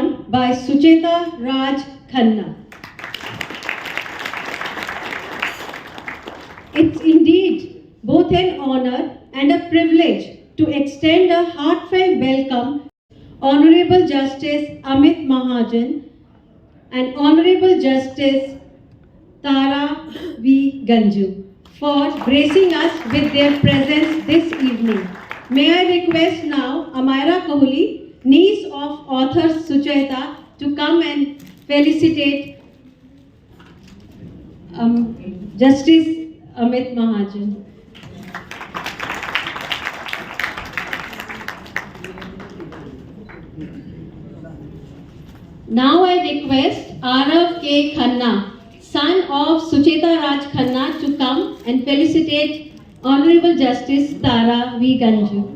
on by Sucheta Raj Khanna. It's indeed both an honor and a privilege to extend a heartfelt welcome Honorable Justice Amit Mahajan and Honorable Justice Tara V. Ganju for gracing us with their presence this evening. May I request now Amira Kohli, niece of author Sucheta, to come and felicitate Justice Amit Mahajan. Now I request Arav K. Khanna, son of Sucheta Raj Khanna, to come and felicitate Honorable Justice Tara V. Ganju.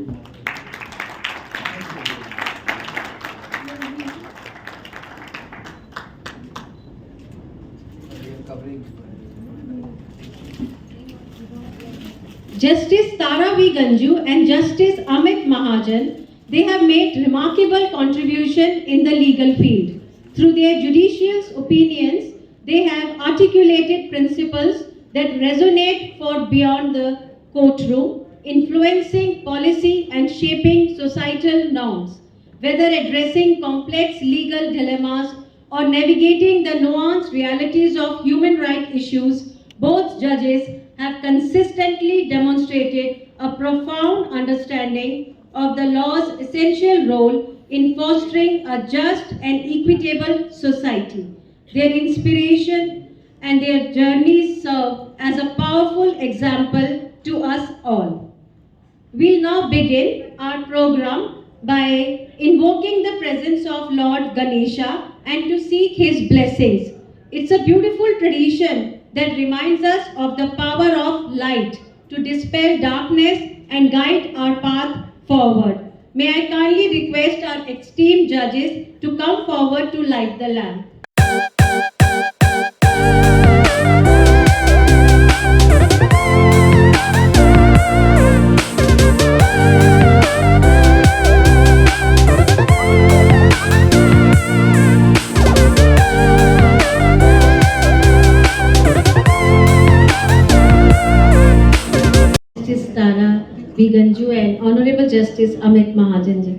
Justice Tara V. Ganju and Justice Amit Mahajan, they have made remarkable contribution in the legal field. Through their judicial opinions, they have articulated principles that resonate far beyond the courtroom, influencing policy and shaping societal norms. Whether addressing complex legal dilemmas or navigating the nuanced realities of human rights issues, both judges have consistently demonstrated a profound understanding of the law's essential role in fostering a just and equitable society. Their inspiration and their journeys serve as a powerful example to us all. We'll now begin our program by invoking the presence of Lord Ganesha and to seek his blessings. It's a beautiful tradition that reminds us of the power of light to dispel darkness and guide our path forward. May I kindly request our esteemed judges to come forward to light the lamp. Justice Tara V. Ganju and Honorable Justice Amit Mahajan ji.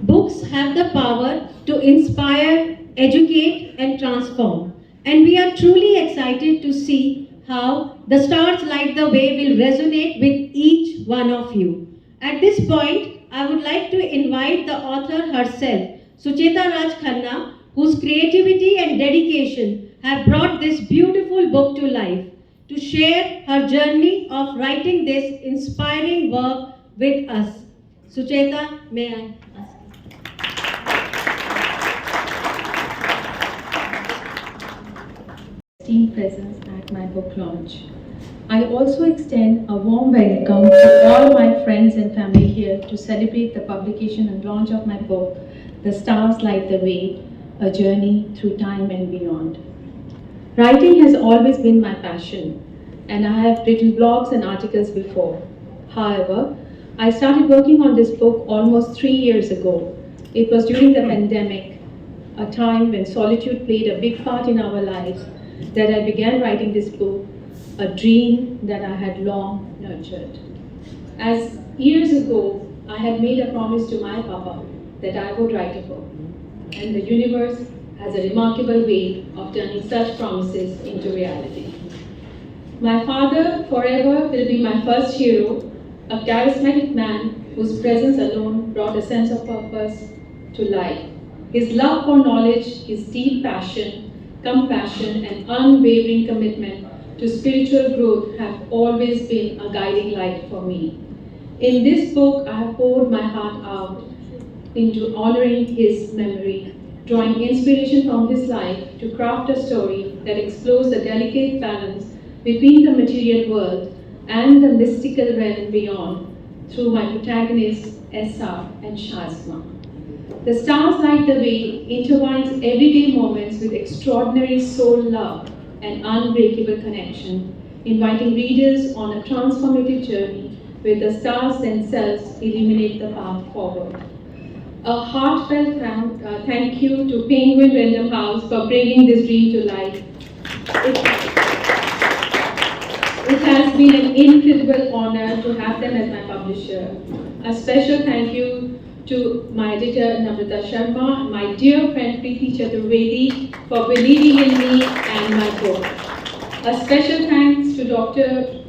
Books have the power to inspire, educate and transform, and we are truly excited to see how The Stars Light the Way will resonate with each one of you. At this point, I would like to invite the author herself, Sucheta Raj Khanna, whose creativity and dedication have brought this beautiful book to life, to share her journey of writing this inspiring work with us. Sucheta, may I ask you? Esteemed presence at my book launch. I also extend a warm welcome to all my friends and family here to celebrate the publication and launch of my book, The Stars Light the Way, A Journey Through Time and Beyond. Writing has always been my passion, and I have written blogs and articles before. However, I started working on this book almost 3 years ago. It was during the pandemic, a time when solitude played a big part in our lives, that I began writing this book, a dream that I had long nurtured. As years ago, I had made a promise to my papa that I would write a book, and the universe has a remarkable way of turning such promises into reality. My father forever will be my first hero, a charismatic man whose presence alone brought a sense of purpose to life. His love for knowledge, his deep passion, compassion, and unwavering commitment to spiritual growth have always been a guiding light for me. In this book, I have poured my heart out into honoring his memory, drawing inspiration from his life to craft a story that explores the delicate balance between the material world and the mystical realm beyond through my protagonists, Essa and Shazma. The Stars Light the Way intertwines everyday moments with extraordinary soul love and unbreakable connection, inviting readers on a transformative journey where the stars themselves illuminate the path forward. A heartfelt thank you to Penguin Random House for bringing this dream to life. It has been an incredible honor to have them as my publisher. A special thank you to my editor Namrata Sharma, my dear friend Preeti Chaturvedi for believing in me and my book. A special thanks to Dr.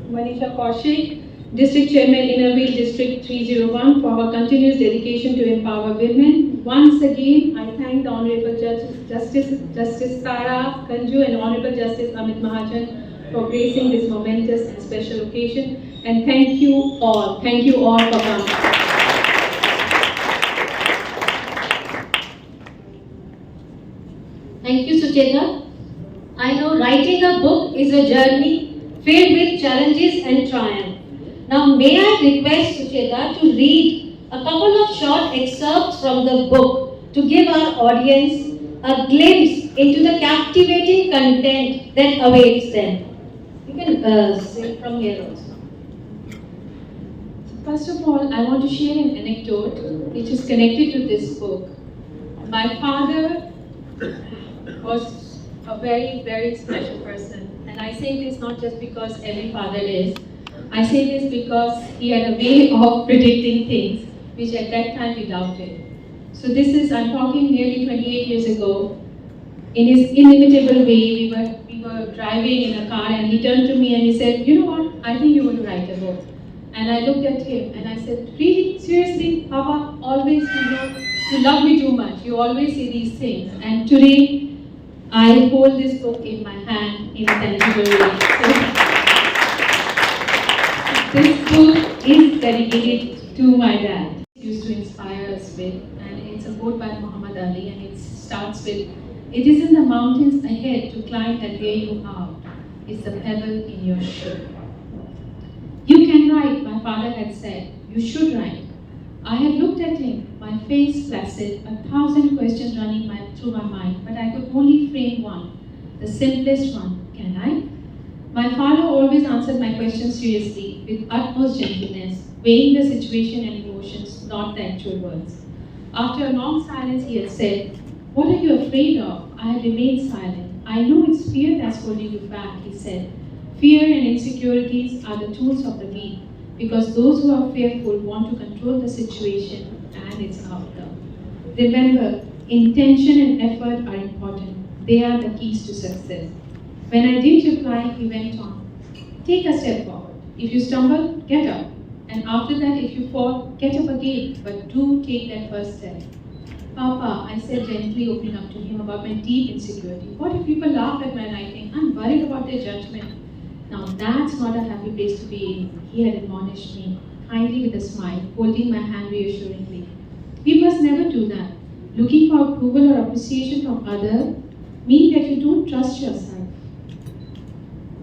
Manisha Kaushik, District Chairman, Innerville District 301, for her continuous dedication to empower women. Once again, I thank the Honorable Justice Tara Kanju and Honorable Justice Amit Mahajan for gracing this momentous and special occasion. And thank you all for coming. Thank you, Sucheta. I know writing a book is a journey filled with challenges and triumph. Now, may I request Sucheta to read a couple of short excerpts from the book to give our audience a glimpse into the captivating content that awaits them. You can say from here also. First of all, I want to share an anecdote which is connected to this book. My father was a very, very special person. And I say this not just because every father is. I say this because he had a way of predicting things which at that time we doubted. So this is, I'm talking nearly 28 years ago. In his inimitable way, we were driving in a car and he turned to me and he said, you know what, I think you want to write a book. And I looked at him and I said, really? Seriously? Papa, always, you love me too much. You always say these things. And today, I hold this book in my hand in a tangible way. So, this book is dedicated to my dad. It used to inspire us with, and it's a quote by Muhammad Ali, and it starts with, it is in the mountains ahead to climb that where you are. It's the pebble in your shoe. You can write, my father had said. You should write. I had looked at him, my face placid, 1,000 questions running through my mind, but I could only frame one, the simplest one. Can I? My father always answered my questions seriously, with utmost gentleness, weighing the situation and emotions, not the actual words. After a long silence, he had said, what are you afraid of? I had remained silent. I know it's fear that's holding you back, he said. Fear and insecurities are the tools of the weak, because those who are fearful want to control the situation and its outcome. Remember, intention and effort are important. They are the keys to success. When I didn't reply, he went on. Take a step forward. If you stumble, get up. And after that, if you fall, get up again. But do take that first step. Papa, I said gently, opening up to him about my deep insecurity. What if people laugh at my writing? I'm worried about their judgment. Now that's not a happy place to be in, he had admonished me, kindly with a smile, holding my hand reassuringly. We must never do that. Looking for approval or appreciation from others means that you don't trust yourself.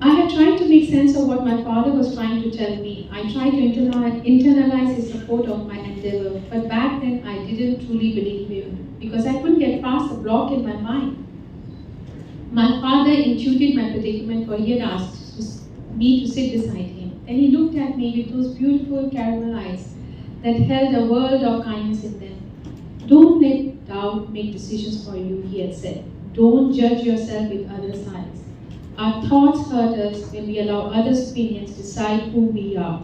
I had tried to make sense of what my father was trying to tell me. I tried to internalize his support of my endeavor, but back then I didn't truly believe him because I couldn't get past the block in my mind. My father intuited my predicament, for he had asked me to sit beside him. Then he looked at me with those beautiful caramel eyes that held a world of kindness in them. Don't let doubt make decisions for you, he had said. Don't judge yourself with others' eyes. Our thoughts hurt us when we allow others' opinions decide who we are.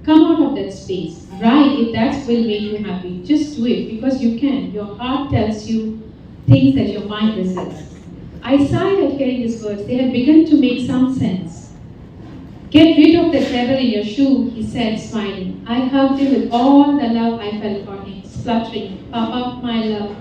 Come out of that space. Write if that will make you happy. Just do it because you can. Your heart tells you things that your mind resists. I sighed at hearing his words. They had begun to make some sense. Get rid of the devil in your shoe, he said, smiling. I hugged him with all the love I felt for him, spluttering, Papa, my love.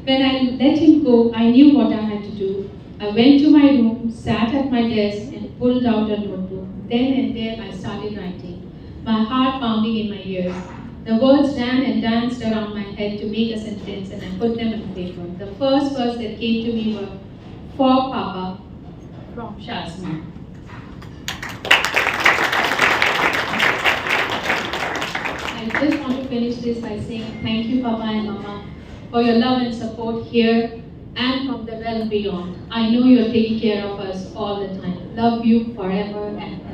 When I let him go, I knew what I had to do. I went to my room, sat at my desk, and pulled out a notebook. Then and there, I started writing, my heart pounding in my ears. The words ran and danced around my head to make a sentence, and I put them on paper. The first words that came to me were, for Papa, from Shasma. I just want to finish this by saying thank you, Papa and Mama, for your love and support here and from the realm beyond. I know you're taking care of us all the time. Love you forever and ever.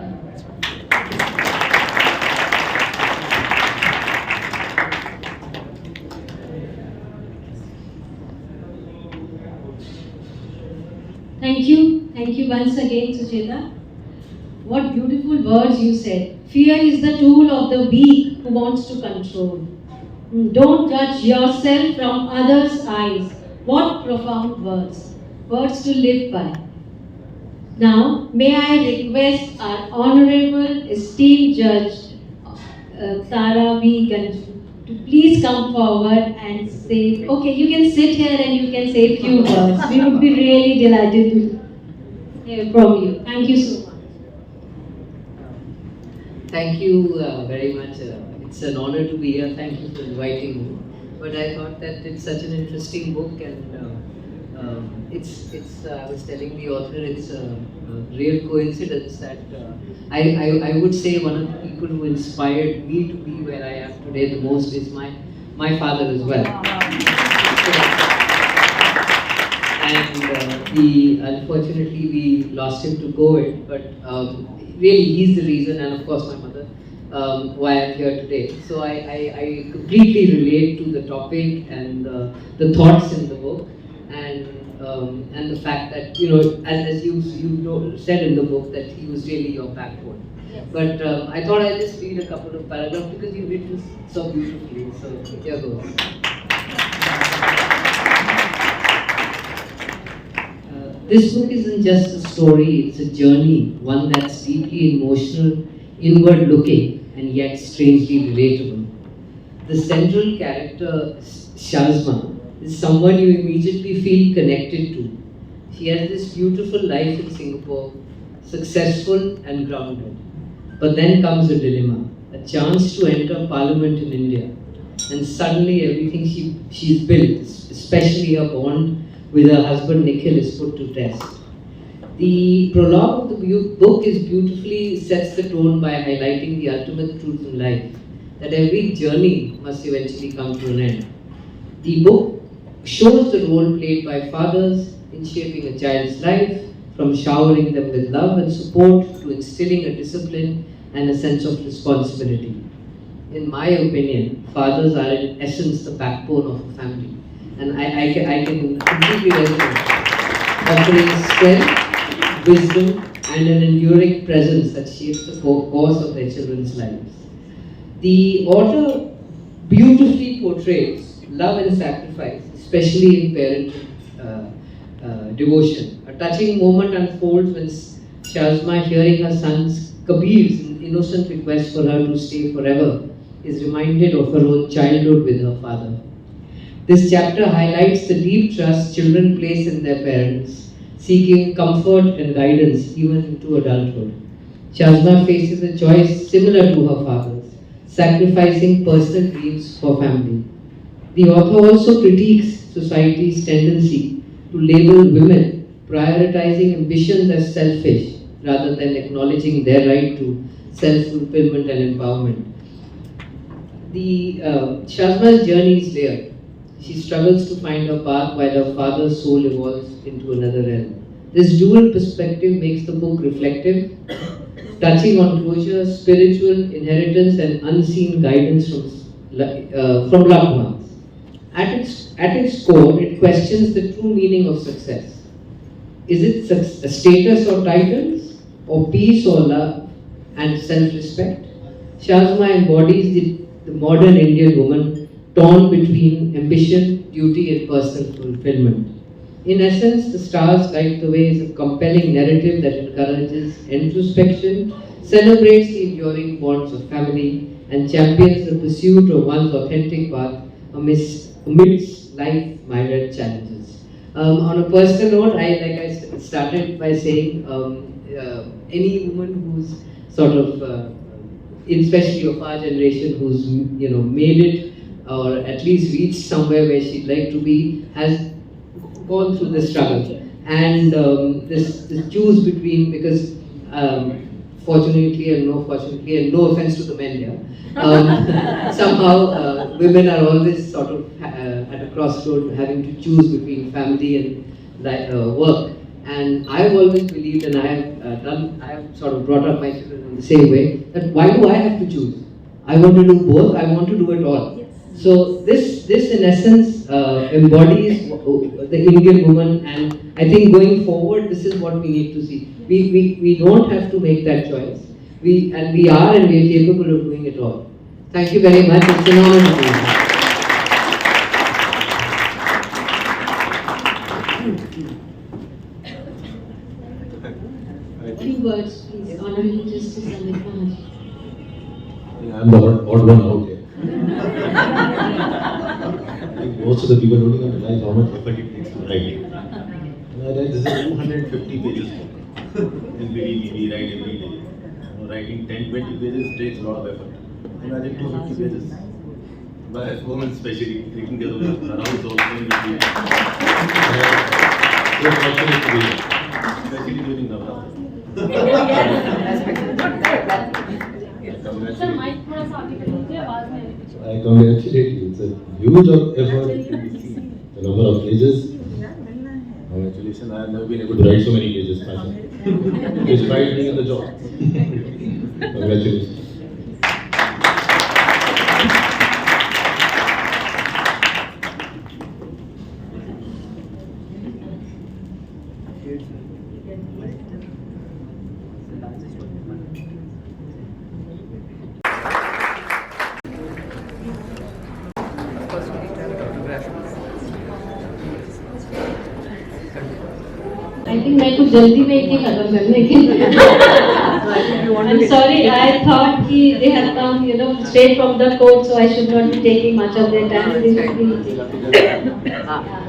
Thank you once again, Sucheta. What beautiful words you said. Fear is the tool of the weak who wants to control. Don't judge yourself from others' eyes. What profound words. Words to live by. Now, may I request our Honorable esteemed Judge Tara V. Ganju to please come forward and say, okay, you can sit here and you can say a few words. We would be really delighted to hear from you. Thank you so much. Thank you very much. It's an honor to be here. Thank you for inviting me. But I thought that it's such an interesting book, and I was telling the author, it's a real coincidence that I would say one of the people who inspired me to be where I am today the most is my father as well. And unfortunately we lost him to COVID, but really he's the reason, and of course my mother, why I'm here today. So I completely relate to the topic and the thoughts in the book, and the fact that, you know, as you said in the book, that he was really your backbone. Yes. But I thought I'd just read a couple of paragraphs because you've written so beautifully. So here goes. This book isn't just a story, it's a journey, one that's deeply emotional, inward looking, and yet strangely relatable. The central character, Shazma, is someone you immediately feel connected to. She has this beautiful life in Singapore, successful and grounded. But then comes a dilemma, a chance to enter parliament in India, and suddenly everything she's built, especially her bond with her husband Nikhil, is put to test. The prologue of the book is beautifully sets the tone by highlighting the ultimate truth in life, that every journey must eventually come to an end. The book shows the role played by fathers in shaping a child's life, from showering them with love and support to instilling a discipline and a sense of responsibility. In my opinion, fathers are in essence the backbone of a family. And I can completely resonate, offering strength, wisdom, and an enduring presence that shapes the course of their children's lives. The author beautifully portrays love and sacrifice, especially in parent devotion. A touching moment unfolds when Shazma, hearing her son's Kabir's innocent request for her to stay forever, is reminded of her own childhood with her father. This chapter highlights the deep trust children place in their parents, seeking comfort and guidance even into adulthood. Shazma faces a choice similar to her father's, sacrificing personal dreams for family. The author also critiques society's tendency to label women, prioritizing ambitions as selfish rather than acknowledging their right to self-fulfillment and empowerment. The Shazma's journey is layered. She struggles to find her path while her father's soul evolves into another realm. This dual perspective makes the book reflective, touching on closure, spiritual inheritance, and unseen guidance from loved ones. At its core, it questions the true meaning of success. Is it a status or titles, or peace or love and self-respect? Shazma embodies the modern Indian woman torn between ambition, duty, and personal fulfillment. In essence, The Stars Light the Way is a compelling narrative that encourages introspection, celebrates the enduring bonds of family, and champions the pursuit of one's authentic path amidst life-myriad challenges. On a personal note, I started by saying, any woman who's sort of, especially of our generation, who's made it or at least reached somewhere where she'd like to be, has gone through this struggle. And this choose between, because fortunately and no offense to the men here, somehow women are always sort of at a crossroad, having to choose between family and work. And I've always believed, and I have sort of brought up my children in the same way, that why do I have to choose? I want to do both, I want to do it all. So this in essence embodies the Indian woman, and I think going forward, this is what we need to see. We don't have to make that choice. We are and we are capable of doing it all. Thank you very much. It's an honor to be here. Few words, please. Honorable Justice Amit Maharaj. I'm the odd one out here. I think most of the people don't even realize how much effort it takes to write. And I read this is a 250 pages book. And believe me, we write every day. Writing 10-20 pages takes a lot of effort. Imagine 250 pages. But as women especially, taking care of the around also in between. So fortunate to be here. Especially during Navratri. I congratulate you. It's a huge effort. The number of pages. Congratulations. I have never been able to write so many pages. Despite being in the job. Congratulations. I think मैं कुछ जल्दी में ही खत्म करने की. I'm sorry, I thought कि they have come, straight from the court, so I should not be taking much of their time.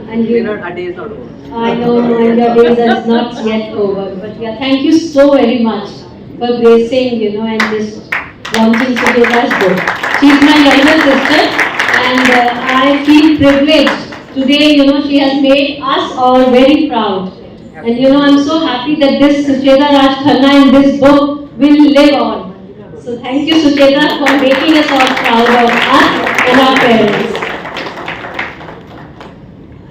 And Our day is not over. I know, and your days are not yet over. But yeah, thank you so very much for gracing, and just launching Sucheta's book. She's my younger sister, and I feel privileged. Today, she has made us all very proud. And I'm so happy that this Sucheta Raj Khanna in this book will live on. So thank you, Sucheta, for making us all proud of us and our parents.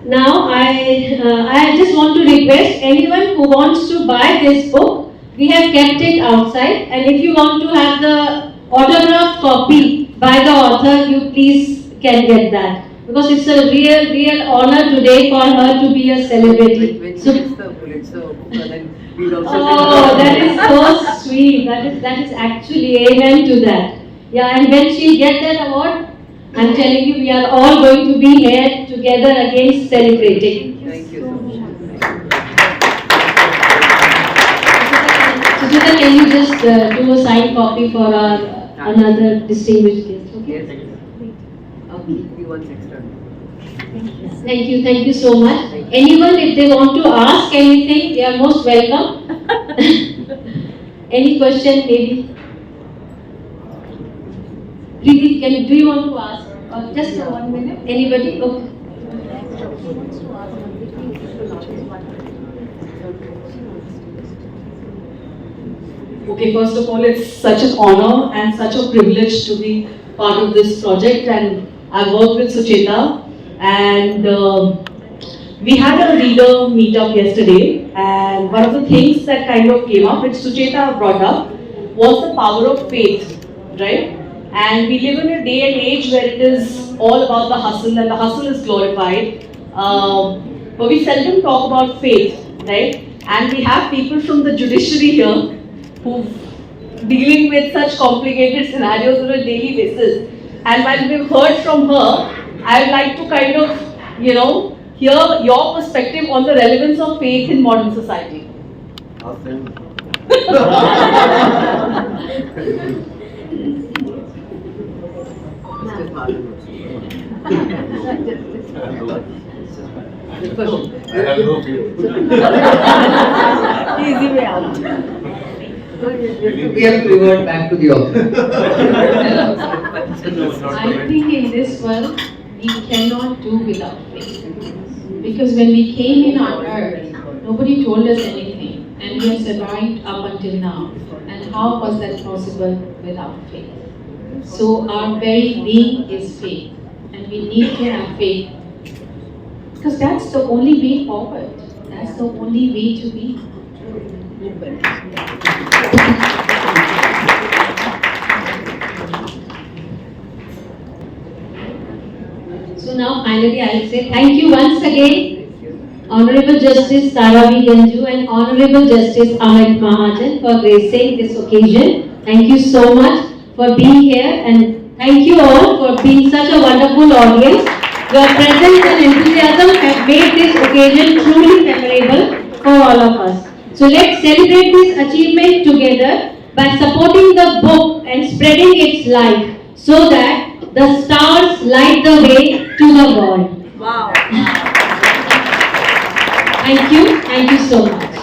Now, I just want to request anyone who wants to buy this book, we have kept it outside. And if you want to have the autographed copy by the author, you please can get that. Because it's a real honor today for her to be a celebrity. When she gets the Pulitzer book, then we'll also Oh, that is so sweet. That is actually amen to that. Yeah, and when she gets that award, I'm telling you, we are all going to be here together again celebrating. Thank you so much. Sucheta, can you just do a signed copy for our another distinguished guest? Okay. Yes. I'll keep you one extra. Thank you so much. Anyone, if they want to ask anything, they are most welcome. Any question, maybe? Preeti, do you want to ask? Or just 1 minute? Anybody? Okay. Okay, first of all, it's such an honor and such a privilege to be part of this project, and I've worked with Sucheta, and we had a reader meetup yesterday, and one of the things that kind of came up, which Sucheta brought up, was the power of faith, right? And we live in a day and age where it is all about the hustle, and the hustle is glorified, but we seldom talk about faith, right? And we have people from the judiciary here who dealing with such complicated scenarios on a daily basis. And while we've heard from her, I would like to kind of, hear your perspective on the relevance of faith in modern society. I have no fear. Easy way out. We have to revert back to the author. I think in this world, we cannot do without faith. Because when we came in on earth, nobody told us anything, and we have survived up until now. And how was that possible without faith? So our very being is faith, and we need to have faith. Because that's the only way forward. That's the only way to be. finally I will say thank you once again, Honorable Justice Tara V. Ganju and Honorable Justice Amit Mahajan for gracing this occasion. Thank you so much for being here and thank you all for being such a wonderful audience. Your presence and enthusiasm have made this occasion truly memorable for all of us. So let's celebrate this achievement together by supporting the book and spreading its light so that the stars light the way to the world. Wow. Thank you so much.